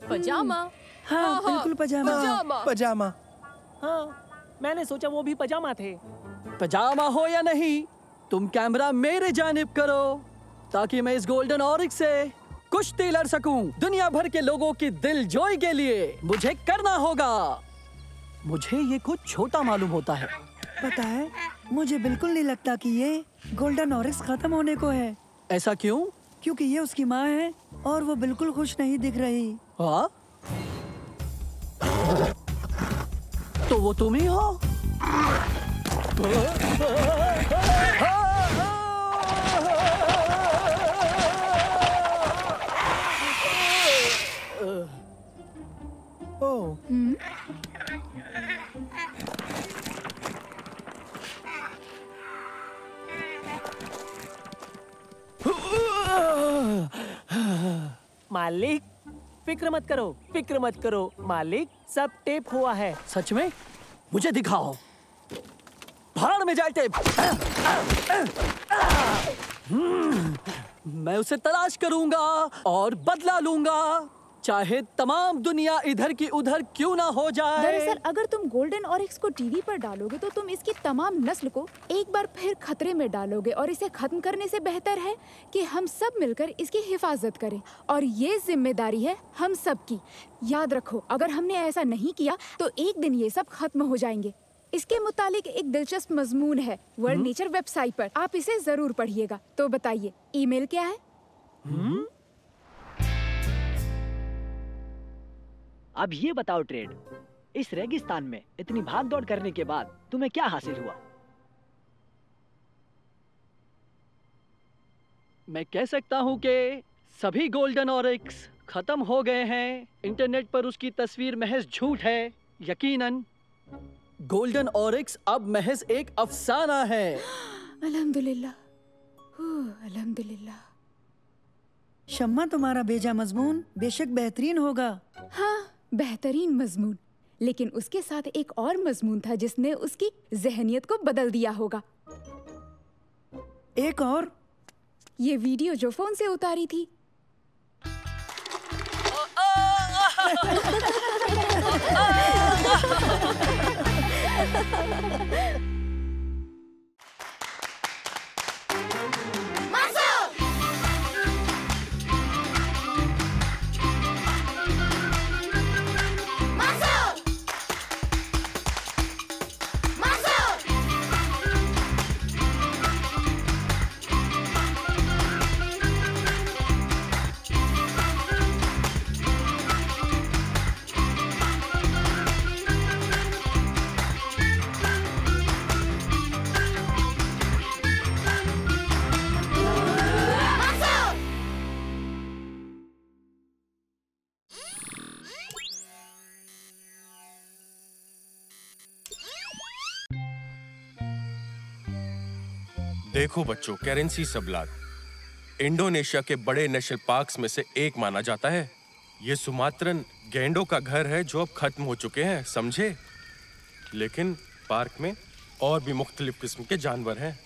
पजामा? हाँ, बिल्कुल पजामा। पजामा। पजामा। हाँ, मैंने सोचा वो भी पजामा थे। पजामा हो या नहीं, तुम कैमरा मेरे जानिब करो, ताकि मैं इस गोल्डन ऑरिक्स से कुश्ती लड़ सकूं। दुनिया भर के लोगों की दिलजोई के लिए मुझे करना होगा। मुझे ये कुछ छोटा मालूम होता है। पता है, मुझे बिल्कुल नहीं लगता कि ये गोल्डन ऑरिक्स खत्म होने को है। ऐसा क्यों? क्योंकि ये उसकी माँ है और वो बिल्कुल खुश नहीं दिख रही। हाँ? तो वो तुम ही हो? ओह। मालिक, फिक्र मत करो, फिक्र मत करो मालिक, सब टेप हुआ है। सच में? मुझे दिखाओ। भाड़ में जाए टेप। मैं उसे तलाश करूंगा और बदला लूंगा, चाहे तमाम दुनिया इधर की उधर क्यों ना हो जाए। दरअसल अगर तुम गोल्डन ऑरिक्स को टीवी पर डालोगे तो तुम इसकी तमाम नस्ल को एक बार फिर खतरे में डालोगे, और इसे खत्म करने से बेहतर है कि हम सब मिलकर इसकी हिफाजत करें, और ये जिम्मेदारी है हम सब की। याद रखो, अगर हमने ऐसा नहीं किया तो एक दिन ये सब खत्म हो जाएंगे। इसके मुतालिक एक दिलचस्प मजमून है वर्ल्ड नेचर वेबसाइट पर, आप इसे जरूर पढ़िएगा। तो बताइए, ईमेल क्या है? अब ये बताओ ट्रेड, इस रेगिस्तान में इतनी भाग दौड़ करने के बाद तुम्हें क्या हासिल हुआ? मैं कह सकता हूँ कि सभी गोल्डन ऑरिक्स खत्म हो गए हैं। इंटरनेट पर उसकी तस्वीर महज झूठ है। यकीनन गोल्डन ऑरिक्स अब महज एक अफसाना है। अल्हम्दुलिल्लाह, अल्हम्दुलिल्लाह। शम्मा, तुम्हारा भेजा मजमून बेशक बेहतरीन होगा। हाँ, बेहतरीन मजमून, लेकिन उसके साथ एक और मजमून था जिसने उसकी जहनियत को बदल दिया होगा। एक और? ये वीडियो जो फोन से उतारी थी। देखो बच्चों, कैरेंसी सबलात इंडोनेशिया के बड़े नेशनल पार्क्स में से एक माना जाता है। ये सुमात्रन गैंडों का घर है जो अब खत्म हो चुके हैं, समझे? लेकिन पार्क में और भी मुख्तलिफ किस्म के जानवर हैं,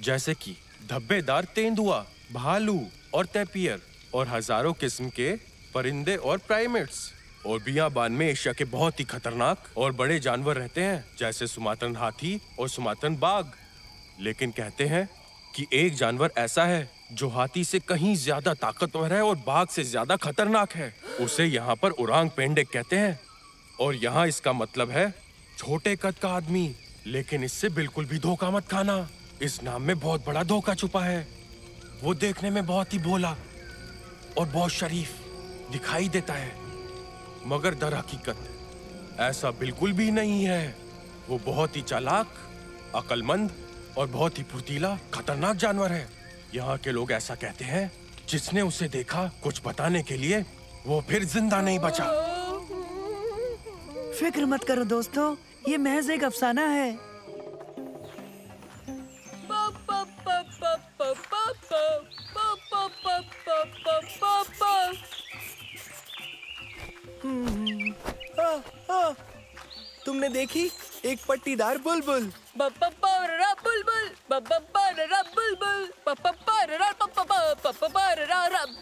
जैसे कि धब्बेदार तेंदुआ, भालू और तैपियर, और हजारों किस्म के परिंदे और प्राइमेट्स। और बियाबान में एशिया के बहुत ही खतरनाक और बड़े जानवर रहते हैं, जैसे सुमात्रन हाथी और सुमात्रन बाघ। लेकिन कहते हैं कि एक जानवर ऐसा है जो हाथी से कहीं ज्यादा ताकतवर है और बाघ से ज्यादा खतरनाक है। उसे यहाँ पर उरांग पेंडेक कहते हैं, और यहाँ इसका मतलब है छोटे कद का आदमी। लेकिन इससे बिल्कुल भी धोखा मत खाना, इस नाम में बहुत बड़ा धोखा छुपा है। वो देखने में बहुत ही भोला और बहुत शरीफ दिखाई देता है, मगर दर हकीकत ऐसा बिल्कुल भी नहीं है। वो बहुत ही चालाक, अक्लमंद और बहुत ही फुर्तीला खतरनाक जानवर है। यहाँ के लोग ऐसा कहते हैं, जिसने उसे देखा कुछ बताने के लिए वो फिर जिंदा नहीं बचा। फिक्र मत करो दोस्तों, ये महज एक अफसाना है। तुमने देखी एक पट्टीदार बुलबुल?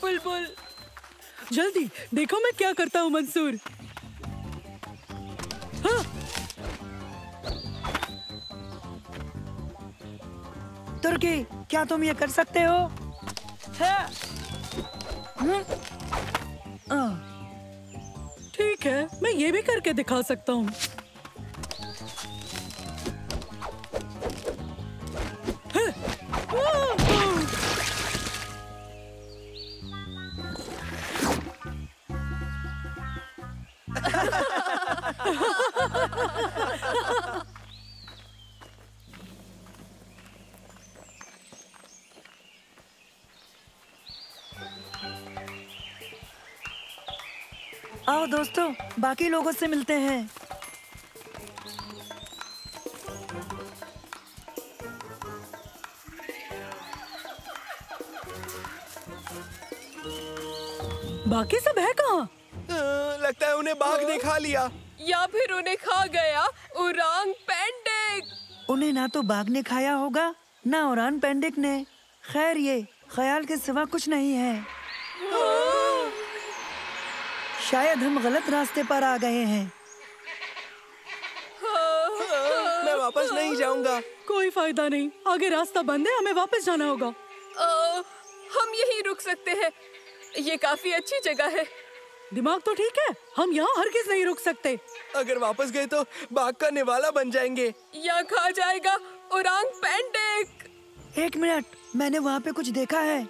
बुलबुल, जल्दी देखो मैं क्या करता हूँ मंसूर। हाँ। तुर्की, क्या तुम ये कर सकते हो? ठीक है, मैं ये भी करके दिखा सकता हूँ। आओ दोस्तों, बाकी लोगों से मिलते हैं। बाकी सब है कहाँ? लगता है उन्हें बाघ ने खा लिया, या फिर उन्हें खा गया उरांग पेंडेक। उन्हें ना तो बाघ ने खाया होगा, ना उरांग पेंडेक ने। खैर, ये ख्याल के सिवा कुछ नहीं है। शायद हम गलत रास्ते पर आ गए हैं। मैं वापस नहीं जाऊंगा। कोई फायदा नहीं, आगे रास्ता बंद है, हमें वापस जाना होगा। हम यहीं रुक सकते हैं, ये काफी अच्छी जगह है। दिमाग तो ठीक है, हम यहाँ हरगिज नहीं रुक सकते। अगर वापस गए तो बाघ का निवाला बन जाएंगे या खा जाएगा उरांग पेंडेक। एक मिनट, मैंने वहाँ पे कुछ देखा है।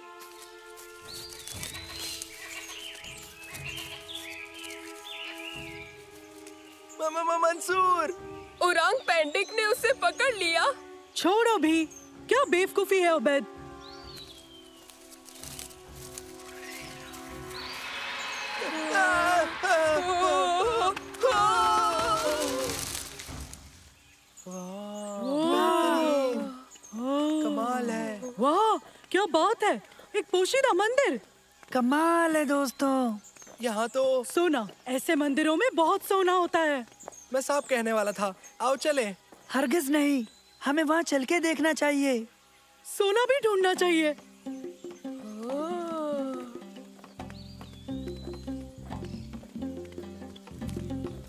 मंसूर, उरांग पेंडेक ने उसे पकड़ लिया। छोड़ो भी, क्या बेवकूफी है उबैद। कमाल है। वाह, क्या बात है, एक पोशीदा मंदिर। कमाल है दोस्तों। यहाँ तो सोना, ऐसे मंदिरों में बहुत सोना होता है। मैं साफ कहने वाला था, आओ चले। हरगिज नहीं, हमें वहाँ चल के देखना चाहिए। सोना भी ढूंढना चाहिए।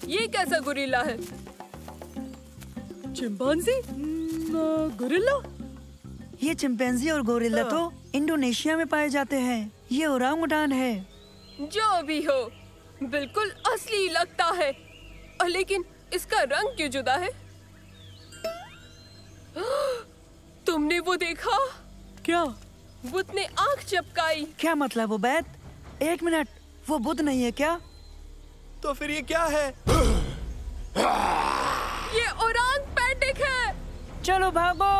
ये कैसा गुरिल्ला है? चिंपांजी? गुरिल्ला? ये चिंपैंजी और गोरिल्ला तो इंडोनेशिया में पाए जाते हैं। ये ओरांगुटान है। जो भी हो, बिल्कुल असली लगता है। लेकिन इसका रंग क्यों जुदा है? तुमने वो देखा? क्या? बुद्ध ने आंख झपकाई। क्या मतलब उबैद? एक मिनट, वो बुद्ध नहीं है क्या? तो फिर ये क्या है? ये ओरांग पेंडेक है। चलो भागो।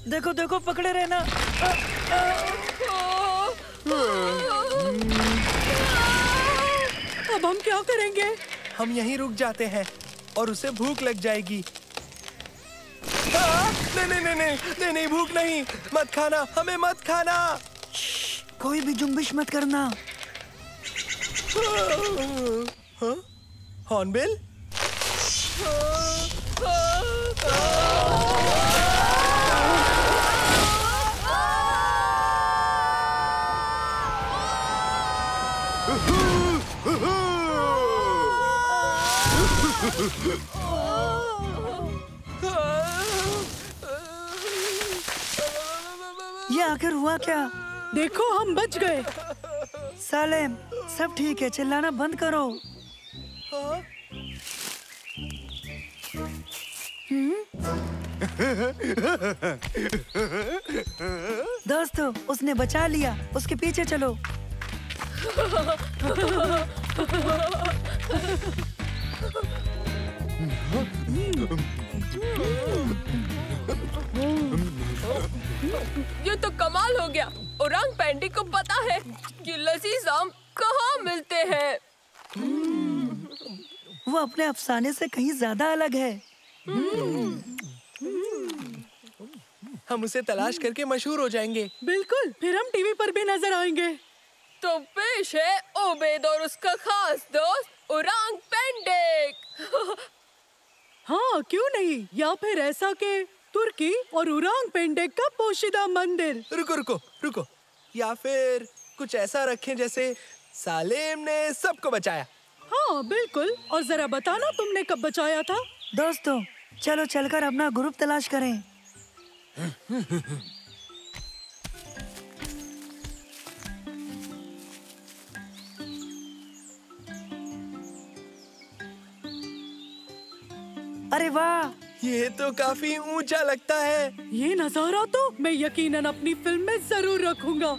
देखो देखो, पकड़े रहना। अब हम क्या करेंगे? हम यहीं रुक जाते हैं और उसे भूख लग जाएगी। नहीं नहीं नहीं नहीं नहीं, भूख नहीं, मत खाना, हमें मत खाना। कोई भी जुम्बिश मत करना। हॉर्नबिल? ये आखिर हुआ क्या? देखो, हम बच गए। सालेम, सब ठीक है, चिल्लाना बंद करो। दोस्तों, उसने बचा लिया, उसके पीछे चलो। ये तो कमाल हो गया। ओरांग पैंडी को पता है कि लजीज आम कहाँ मिलते हैं। वो अपने अफसाने से कहीं ज्यादा अलग है। हम उसे तलाश करके मशहूर हो जाएंगे। बिल्कुल, फिर हम टीवी पर भी नजर आएंगे। तो पेश है ओबेद और उसका खास दोस्त ओरांग पेंडेक। हाँ, क्यों नहीं? या फिर ऐसा के तुर्की और ओरांग पेंडेक का पोशीदा मंदिर। रुको रुको रुको, या फिर कुछ ऐसा रखें जैसे सालेम ने सबको बचाया। हाँ बिल्कुल, और जरा बताना तुमने कब बचाया था? दोस्तों, चलो चलकर अपना ग्रुप तलाश करें। अरे वाह, ये तो काफी ऊंचा लगता है। ये नजारा तो मैं यकीनन अपनी फिल्म में जरूर रखूंगा।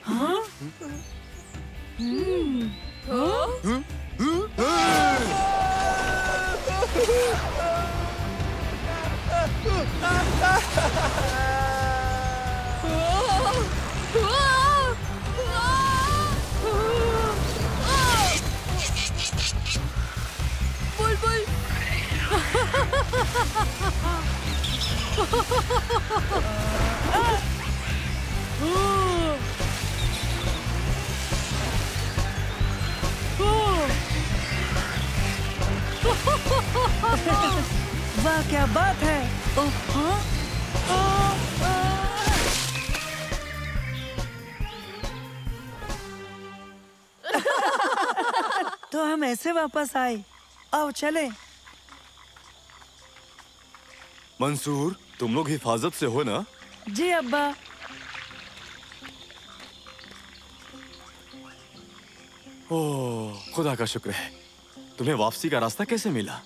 हाँ? बुलबुल। वाह, क्या बात है। तो हम ऐसे वापस आए। आओ चले। मंसूर, तुम लोग हिफाजत से हो ना? जी अब्बा। ओह, खुदा का शुक्र है। तुम्हें वापसी का रास्ता कैसे मिला?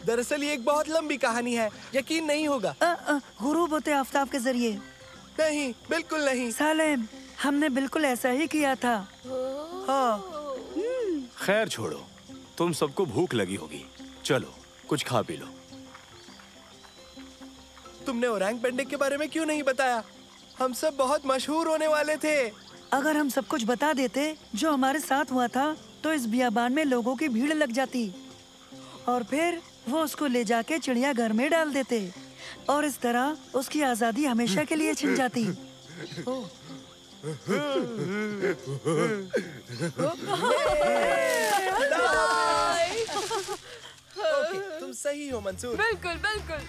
दरअसल ये एक बहुत लंबी कहानी है, यकीन नहीं होगा। गुरूब होते आफ्ताब के जरिए। नहीं, बिल्कुल नहीं। सालेम, हमने बिल्कुल ऐसा ही किया था। हाँ। खैर छोड़ो, तुम सबको भूख लगी होगी, चलो कुछ खा पी लो। तुमने ओरांग पेंडेक के बारे में क्यों नहीं बताया? हम सब बहुत मशहूर होने वाले थे। अगर हम सब कुछ बता देते जो हमारे साथ हुआ था, तो इस बियाबान में लोगों की भीड़ लग जाती और फिर वो उसको ले जाके चिड़ियाघर में डाल देते और इस तरह उसकी आजादी हमेशा के लिए छिन जाती। तुम सही हो मंसूर। बिल्कुल बिल्कुल।